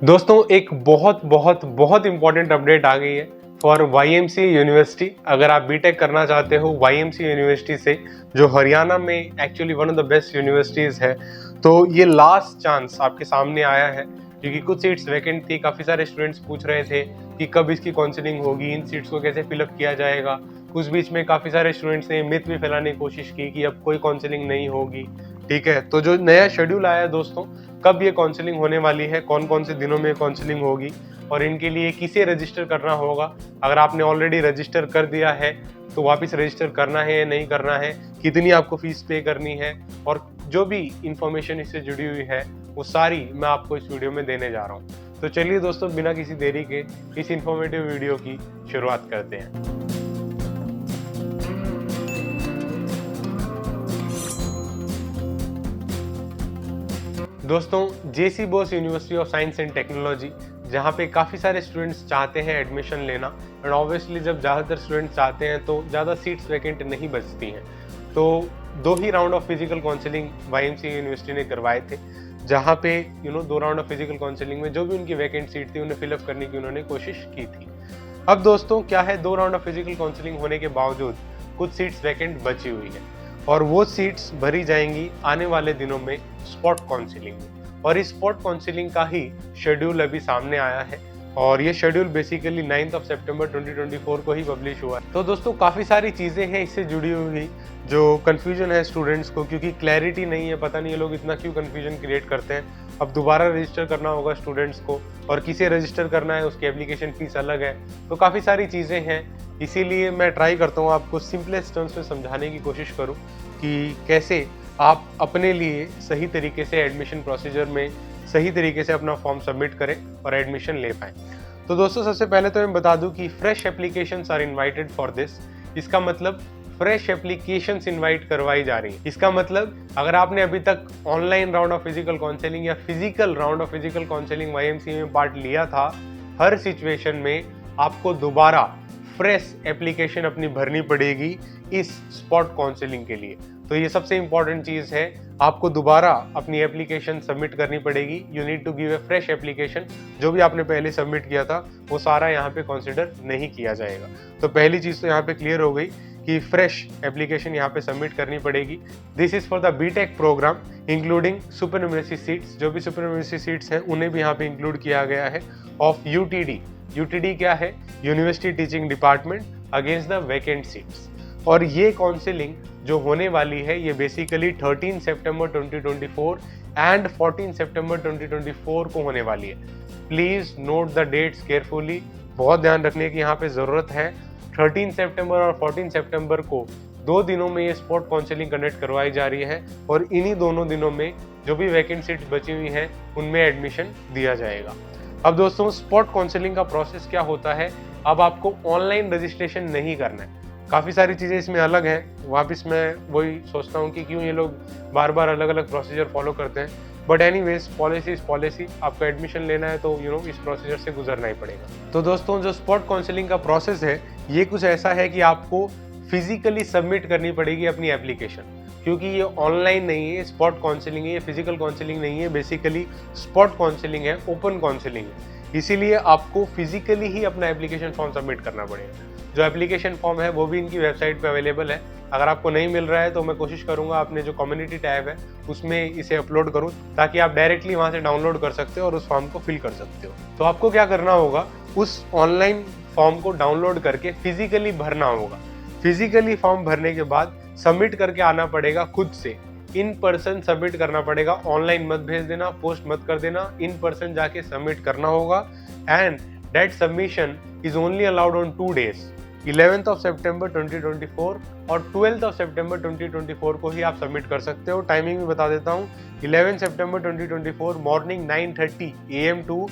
दोस्तों एक बहुत बहुत बहुत इंपॉर्टेंट अपडेट आ गई है फॉर YMCA यूनिवर्सिटी। अगर आप बीटेक करना चाहते हो YMCA यूनिवर्सिटी से, जो हरियाणा में actually one of the best universities है, तो ये लास्ट चांस आपके सामने आया है क्योंकि कुछ सीट्स वैकेंट थी। काफ़ी सारे स्टूडेंट्स पूछ रहे थे कि कब इसकी काउंसलिंग होगी, इन सीट्स को कैसे फिलअप किया जाएगा। कुछ बीच में काफ़ी सारे स्टूडेंट्स ने मिथ भी फैलाने की कोशिश की कि अब कोई काउंसलिंग नहीं होगी। ठीक है, तो जो नया शेड्यूल आया है दोस्तों, कब ये काउंसलिंग होने वाली है, कौन कौन से दिनों में काउंसलिंग होगी और इनके लिए किसे रजिस्टर करना होगा। अगर आपने ऑलरेडी रजिस्टर कर दिया है तो वापस रजिस्टर करना है या नहीं करना है, कितनी आपको फीस पे करनी है, और जो भी इंफॉर्मेशन इससे जुड़ी हुई है वो सारी मैं आपको इस वीडियो में देने जा रहा हूँ। तो चलिए दोस्तों, बिना किसी देरी के इस इंफॉर्मेटिव वीडियो की शुरुआत करते हैं। दोस्तों J C Bose university of science and technology, जहाँ पे काफ़ी सारे स्टूडेंट्स चाहते हैं एडमिशन लेना, एंड ऑब्वियसली जब ज़्यादातर स्टूडेंट्स चाहते हैं तो ज़्यादा सीट्स वैकेंट नहीं बचती हैं। तो 2 ही round of physical counselling YMCA university ने करवाए थे, जहाँ पे 2 राउंड ऑफ फिजिकल काउंसलिंग में जो भी उनकी वैकेंट सीट थी उन्हें फिलअप करने की उन्होंने कोशिश की थी। अब दोस्तों क्या है, 2 राउंड ऑफ फिजिकल काउंसलिंग होने के बावजूद कुछ सीट्स वैकेंट बची हुई है और वो सीट्स भरी जाएंगी आने वाले दिनों में स्पॉट काउंसलिंग में। और इस स्पॉट काउंसलिंग का ही शेड्यूल अभी सामने आया है और ये शेड्यूल बेसिकली 9 सितंबर 2024 को ही पब्लिश हुआ है। तो दोस्तों काफ़ी सारी चीज़ें हैं इससे जुड़ी हुई जो कन्फ्यूजन है स्टूडेंट्स को, क्योंकि क्लैरिटी नहीं है। पता नहीं ये लोग इतना क्यों कन्फ्यूजन क्रिएट करते हैं। अब दोबारा रजिस्टर करना होगा स्टूडेंट्स को, और किसे रजिस्टर करना है उसकी एप्लीकेशन फीस अलग है। तो काफ़ी सारी चीज़ें हैं, इसीलिए मैं ट्राई करता हूँ आपको सिंपलेस्ट टर्म्स में समझाने की कोशिश करूँ कि कैसे आप अपने लिए सही तरीके से एडमिशन प्रोसीजर में सही तरीके से अपना फॉर्म सबमिट करें और एडमिशन ले पाएँ। तो दोस्तों सबसे पहले तो मैं बता दूं कि fresh applications are invited for this. इसका मतलब फ्रेश एप्लीकेशंस इनवाइट करवाई जा रही है। इसका मतलब अगर आपने अभी तक online round of physical counselling या physical round of physical counselling YMCA में पार्ट लिया था, हर सिचुएशन में आपको दोबारा फ्रेश एप्लीकेशन अपनी भरनी पड़ेगी इस स्पॉट काउंसलिंग के लिए। तो ये सबसे इंपॉर्टेंट चीज़ है, आपको दोबारा अपनी एप्लीकेशन सबमिट करनी पड़ेगी। You need to give a fresh application. जो भी आपने पहले सबमिट किया था वो सारा यहाँ पे कंसिडर नहीं किया जाएगा। तो पहली चीज़ तो यहाँ पे क्लियर हो गई कि फ्रेश एप्लीकेशन यहाँ पे सबमिट करनी पड़ेगी। This is for the BTech programme including supernumerary seats. जो भी सुपरन्यूमरसी सीट्स हैं उन्हें भी यहाँ पे इंक्लूड किया गया है। ऑफ UTD क्या है, university teaching department against the vacant seats. और ये काउंसलिंग जो होने वाली है ये बेसिकली 13 सितंबर 2024 एंड 14 सितंबर 2024 को होने वाली है। Please note the dates carefully, बहुत ध्यान रखने की यहाँ पे ज़रूरत है। 13 सितंबर और 14 सितंबर को 2 दिनों में ये स्पॉट काउंसलिंग कंडक्ट करवाई जा रही है और इन्हीं दोनों दिनों में जो भी वैकेंट सीट्स बची हुई हैं उनमें एडमिशन दिया जाएगा। अब दोस्तों स्पॉट काउंसलिंग का प्रोसेस क्या होता है, अब आपको ऑनलाइन रजिस्ट्रेशन नहीं करना है। काफ़ी सारी चीज़ें इसमें अलग हैं। वापस मैं वही सोचता हूँ कि क्यों ये लोग बार बार अलग अलग प्रोसीजर फॉलो करते हैं, but anyways policy is policy. आपको एडमिशन लेना है तो इस प्रोसीजर से गुजरना ही पड़ेगा। तो दोस्तों जो स्पॉट काउंसलिंग का प्रोसेस है ये कुछ ऐसा है कि आपको फिजिकली सबमिट करनी पड़ेगी अपनी एप्लीकेशन, क्योंकि ये ऑनलाइन नहीं है, स्पॉट काउंसलिंग है, ये फिजिकल काउंसलिंग नहीं है। बेसिकली स्पॉट काउंसलिंग है, ओपन काउंसलिंग है, इसीलिए आपको फिजिकली ही अपना एप्लीकेशन फॉर्म सबमिट करना पड़ेगा। जो एप्लीकेशन फॉर्म है वो भी इनकी वेबसाइट पे अवेलेबल है। अगर आपको नहीं मिल रहा है तो मैं कोशिश करूंगा अपने जो कम्युनिटी टैब है उसमें इसे अपलोड करूं, ताकि आप डायरेक्टली वहां से डाउनलोड कर सकते हो और उस फॉर्म को फिल कर सकते हो। तो आपको क्या करना होगा, उस ऑनलाइन फॉर्म को डाउनलोड करके फिजिकली भरना होगा। फिजिकली फॉर्म भरने के बाद सबमिट करके आना पड़ेगा खुद से, इन पर्सन सबमिट करना पड़ेगा। ऑनलाइन मत भेज देना, पोस्ट मत कर देना, इन पर्सन जाके सबमिट करना होगा। And that submission is only allowed on 2 days, 11 सितंबर 2024 और 12 सितंबर 2024 को ही आप सबमिट कर सकते हो। टाइमिंग भी बता देता हूँ, 11 सितंबर 2024 morning 9:30 AM to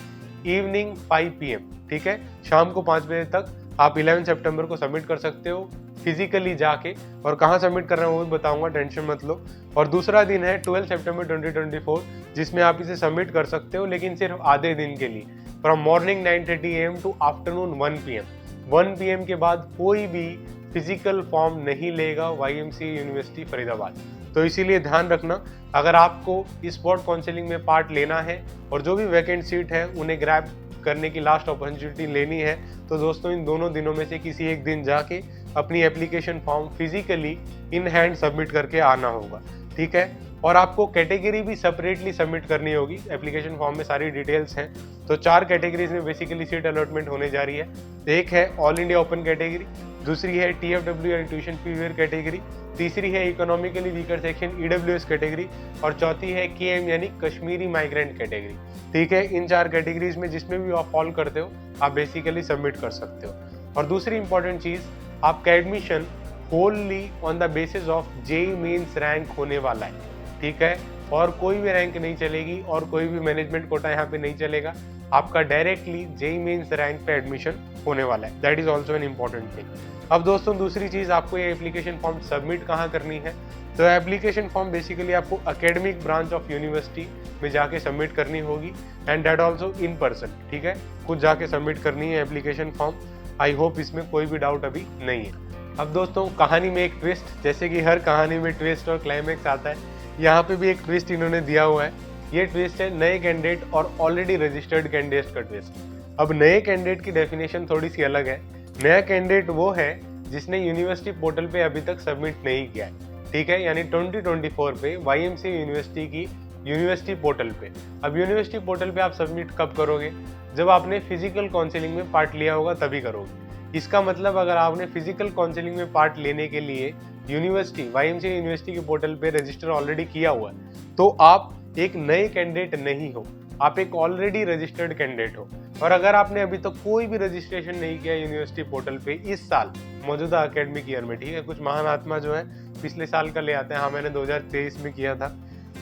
evening 5 PM। ठीक है, शाम को 5 बजे तक आप 11 सितंबर को सबमिट कर सकते हो फिजिकली जाके, और कहाँ सबमिट करना है वो भी बताऊंगा, टेंशन मत लो। और दूसरा दिन है 12 सितंबर 2024, जिसमें आप इसे सबमिट कर सकते हो लेकिन सिर्फ आधे दिन के लिए, from morning 9:30 AM to afternoon 1 PM। 1 PM के बाद कोई भी फिजिकल फॉर्म नहीं लेगा YMCA यूनिवर्सिटी फरीदाबाद। तो इसीलिए ध्यान रखना, अगर आपको इस स्पॉट काउंसलिंग में पार्ट लेना है और जो भी वैकेंट सीट है उन्हें ग्रैब करने की लास्ट अपॉर्चुनिटी लेनी है, तो दोस्तों इन दोनों दिनों में से किसी एक दिन जाके अपनी application form physically in hand submit करके आना होगा, ठीक है। और आपको कैटेगरी भी सेपरेटली सबमिट करनी होगी, एप्लीकेशन फॉर्म में सारी डिटेल्स हैं। तो 4 कैटेगरीज में बेसिकली सीट अलॉटमेंट होने जा रही है। एक है ऑल इंडिया ओपन कैटेगरी, दूसरी है TFW यानी ट्यूशन फी वेयर कैटेगरी, तीसरी है economically weaker section EWS category, और चौथी है KM यानी कश्मीरी माइग्रेंट कैटेगरी, ठीक है। इन 4 कैटेगरीज में जिसमें भी आप फॉल करते हो आप बेसिकली सबमिट कर सकते हो। और दूसरी इंपॉर्टेंट चीज़, आपका admission wholly on the basis of JEE mains rank होने वाला है, ठीक है। और कोई भी रैंक नहीं चलेगी और कोई भी मैनेजमेंट कोटा यहाँ पे नहीं चलेगा, आपका डायरेक्टली JEE मेंस रैंक पे एडमिशन होने वाला है। That is also an important thing. अब दोस्तों दूसरी चीज़, आपको ये एप्लीकेशन फॉर्म सबमिट कहाँ करनी है। तो एप्लीकेशन फॉर्म बेसिकली आपको एकेडमिक ब्रांच ऑफ यूनिवर्सिटी में जाके सबमिट करनी होगी, and that also in person, ठीक है। खुद जाके सबमिट करनी है एप्लीकेशन फॉर्म। आई होप इसमें कोई भी डाउट अभी नहीं है। अब दोस्तों कहानी में एक ट्विस्ट, जैसे कि हर कहानी में ट्विस्ट और क्लाइमैक्स आता है, यहाँ पे भी एक ट्विस्ट इन्होंने दिया हुआ है। ये ट्विस्ट है नए कैंडिडेट और ऑलरेडी रजिस्टर्ड कैंडिडेट का ट्विस्ट। अब नए कैंडिडेट की डेफिनेशन थोड़ी सी अलग है। नया कैंडिडेट वो है जिसने यूनिवर्सिटी पोर्टल पे अभी तक सबमिट नहीं किया है, ठीक है। यानी 2024 पे YMCA यूनिवर्सिटी की यूनिवर्सिटी पोर्टल पे। अब यूनिवर्सिटी पोर्टल पे आप सबमिट कब करोगे, जब आपने फिजिकल काउंसलिंग में पार्ट लिया होगा तभी करोगे। इसका मतलब अगर आपने फिजिकल काउंसलिंग में पार्ट लेने के लिए यूनिवर्सिटी YMCA यूनिवर्सिटी के पोर्टल पे रजिस्टर ऑलरेडी किया हुआ है, तो आप एक नए कैंडिडेट नहीं हो, आप एक ऑलरेडी रजिस्टर्ड कैंडिडेट हो। और अगर आपने अभी तक कोई भी रजिस्ट्रेशन नहीं किया यूनिवर्सिटी पोर्टल पे इस साल मौजूदा एकेडमिक ईयर में, ठीक है, कुछ महान आत्मा जो है पिछले साल का ले आते हैं, हाँ मैंने 2023 में किया था,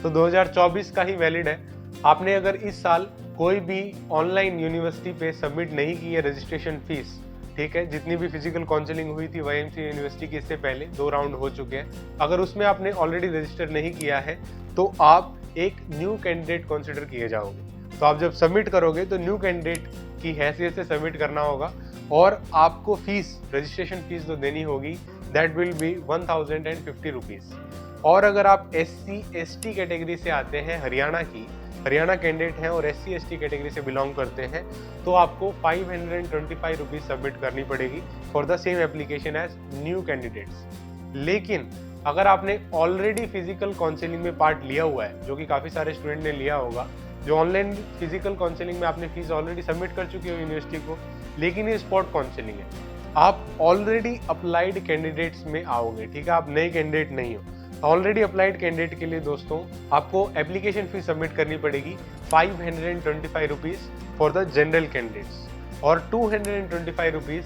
तो 2024 का ही वैलिड है। आपने अगर इस साल कोई भी ऑनलाइन यूनिवर्सिटी पे सबमिट नहीं की है रजिस्ट्रेशन फीस, ठीक है, जितनी भी फिजिकल काउंसलिंग हुई थी YMCA यूनिवर्सिटी की इससे पहले 2 राउंड हो चुके हैं, अगर उसमें आपने ऑलरेडी रजिस्टर नहीं किया है तो आप एक न्यू कैंडिडेट कंसिडर किए जाओगे। तो आप जब सबमिट करोगे तो न्यू कैंडिडेट की हैसियत से सबमिट करना होगा, और आपको फीस, रजिस्ट्रेशन फीस तो देनी होगी, दैट विल बी 1050 रुपीज़। और अगर आप SC ST कैटेगरी से आते हैं, हरियाणा कैंडिडेट हैं और SC ST कैटेगरी से बिलोंग करते हैं, तो आपको 525 रुपीज़ सबमिट करनी पड़ेगी for the same application as new candidates. लेकिन अगर आपने ऑलरेडी फिजिकल काउंसलिंग में पार्ट लिया हुआ है, जो कि काफ़ी सारे स्टूडेंट ने लिया होगा, जो ऑनलाइन फिजिकल काउंसलिंग में आपने फीस ऑलरेडी सबमिट कर चुकी हो यूनिवर्सिटी को, लेकिन ये स्पॉट काउंसलिंग है, आप ऑलरेडी अप्लाइड कैंडिडेट्स में आओगे, ठीक है, आप नए कैंडिडेट नहीं हो। ऑलरेडी अप्लाइड कैंडिडेट के लिए दोस्तों आपको एप्लीकेशन फीस सबमिट करनी पड़ेगी 525 rupees for the general candidates और 225 rupees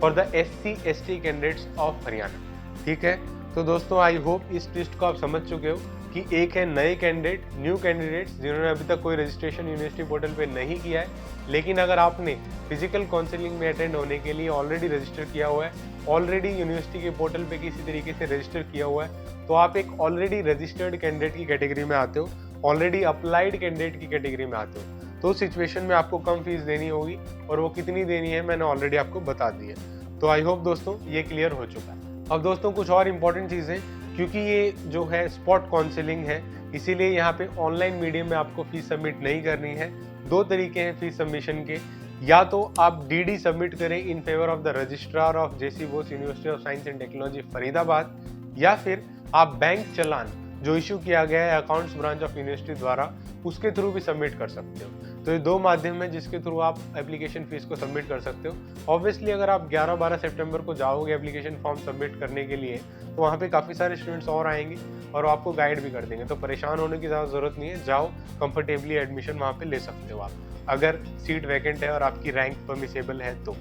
for the SC ST candidates of Haryana, ठीक है। तो दोस्तों आई होप इस ट्विस्ट को आप समझ चुके हो कि एक है नए कैंडिडेट, न्यू कैंडिडेट्स जिन्होंने अभी तक कोई रजिस्ट्रेशन यूनिवर्सिटी पोर्टल पे नहीं किया है, लेकिन अगर आपने फिजिकल काउंसलिंग में अटेंड होने के लिए ऑलरेडी रजिस्टर किया हुआ है, ऑलरेडी यूनिवर्सिटी के पोर्टल पे किसी तरीके से रजिस्टर किया हुआ है, तो आप एक ऑलरेडी रजिस्टर्ड कैंडिडेट की कैटेगरी में आते हो, ऑलरेडी अप्लाइड कैंडिडेट की कैटेगरी में आते हो। तो सिचुएशन में आपको कम फीस देनी होगी, और वो कितनी देनी है मैंने ऑलरेडी आपको बता दी है। तो आई होप दोस्तों ये क्लियर हो चुका है। अब दोस्तों कुछ और इम्पोर्टेंट चीज़ें, क्योंकि ये जो है स्पॉट काउंसलिंग है, इसीलिए यहाँ पे ऑनलाइन मीडियम में आपको फीस सबमिट नहीं करनी है। 2 तरीके हैं फीस सबमिशन के, या तो आप DD सबमिट करें in favour of the registrar of JC Bose university of science and technology Faridabad, या फिर आप बैंक चालान जो इशू किया गया है अकाउंट्स ब्रांच ऑफ यूनिवर्सिटी द्वारा, उसके थ्रू भी सबमिट कर सकते हो। तो ये 2 माध्यम है जिसके थ्रू आप एप्लीकेशन फीस को सबमिट कर सकते हो। ऑब्वियसली अगर आप 11-12 सितंबर को जाओगे एप्लीकेशन फॉर्म सबमिट करने के लिए, तो वहाँ पे काफ़ी सारे स्टूडेंट्स और आएंगे और आपको गाइड भी कर देंगे, तो परेशान होने की ज़्यादा ज़रूरत नहीं है। जाओ कंफर्टेबली एडमिशन वहाँ पे ले सकते हो आप, अगर सीट वैकेंट है और आपकी रैंक परमिसेबल है तो।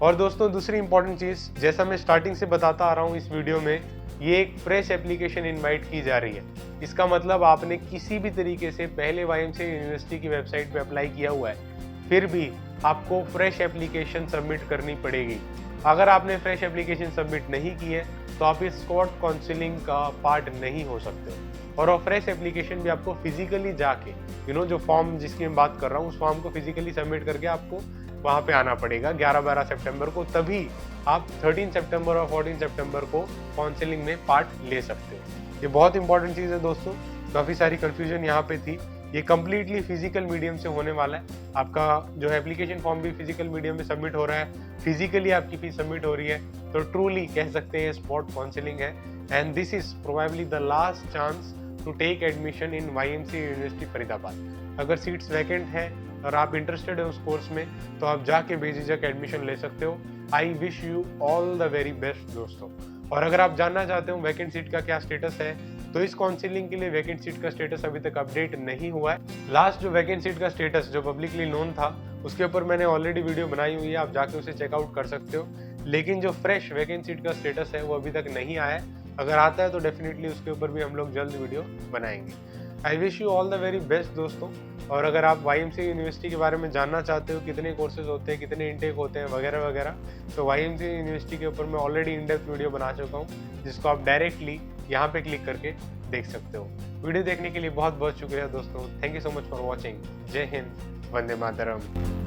और दोस्तों दूसरी इंपॉर्टेंट चीज़, जैसा मैं स्टार्टिंग से बताता आ रहा हूँ इस वीडियो में, ये एक फ्रेश एप्लीकेशन इनवाइट की जा रही है। इसका मतलब आपने किसी भी तरीके से पहले YMCA यूनिवर्सिटी की वेबसाइट पे अप्लाई किया हुआ है, फिर भी आपको फ्रेश एप्लीकेशन सबमिट करनी पड़ेगी। अगर आपने फ्रेश एप्लीकेशन सबमिट नहीं की है तो आप इस स्पॉट काउंसलिंग का पार्ट नहीं हो सकते हो। और फ्रेश एप्लीकेशन भी आपको फिजिकली जाके जो फॉर्म जिसकी मैं बात कर रहा हूँ, उस फॉर्म को फिजिकली सबमिट करके आपको वहाँ पे आना पड़ेगा 11-12 सितंबर को, तभी आप 13 सितंबर और 14 सितंबर को काउंसलिंग में पार्ट ले सकते हो। ये बहुत इंपॉर्टेंट चीज़ है दोस्तों, काफ़ी सारी कन्फ्यूजन यहाँ पे थी। ये कम्प्लीटली फिजिकल मीडियम से होने वाला है। आपका जो एप्लीकेशन फॉर्म भी फिजिकल मीडियम में सबमिट हो रहा है, फिजिकली आपकी फीस सबमिट हो रही है, तो ट्रूली कह सकते हैं स्पॉट काउंसलिंग है। And this is probably the last chance to take admission in YMCA university Faridabad. अगर सीट्स वैकेंट हैं और आप इंटरेस्टेड है उस कोर्स में, तो आप जाके बेझिझक एडमिशन ले सकते हो। I wish you all the very best दोस्तों। और अगर आप जानना चाहते हो वैकेंट सीट का क्या स्टेटस है, तो इस काउंसलिंग के लिए वैकेंट सीट का स्टेटस अभी तक अपडेट नहीं हुआ है। लास्ट जो वैकेंट सीट का स्टेटस जो पब्लिकली नोन था, उसके ऊपर मैंने ऑलरेडी वीडियो बनाई हुई है, आप जाके उसे चेकआउट कर सकते हो। लेकिन जो फ्रेश वैकेंट सीट का स्टेटस है वो अभी तक नहीं आया है। अगर आता है तो डेफिनेटली उसके ऊपर भी हम लोग जल्द वीडियो बनाएंगे। I wish you all the very best दोस्तों। और अगर आप YMCA यूनिवर्सिटी के बारे में जानना चाहते हो, कितने कोर्सेज होते हैं, कितने इनटेक होते हैं वगैरह वगैरह, तो YMCA यूनिवर्सिटी के ऊपर मैं ऑलरेडी इन डेप्थ वीडियो बना चुका हूँ, जिसको आप डायरेक्टली यहाँ पे क्लिक करके देख सकते हो। वीडियो देखने के लिए बहुत बहुत शुक्रिया दोस्तों। Thank you so much for watching. जय हिंद, वंदे मातरम।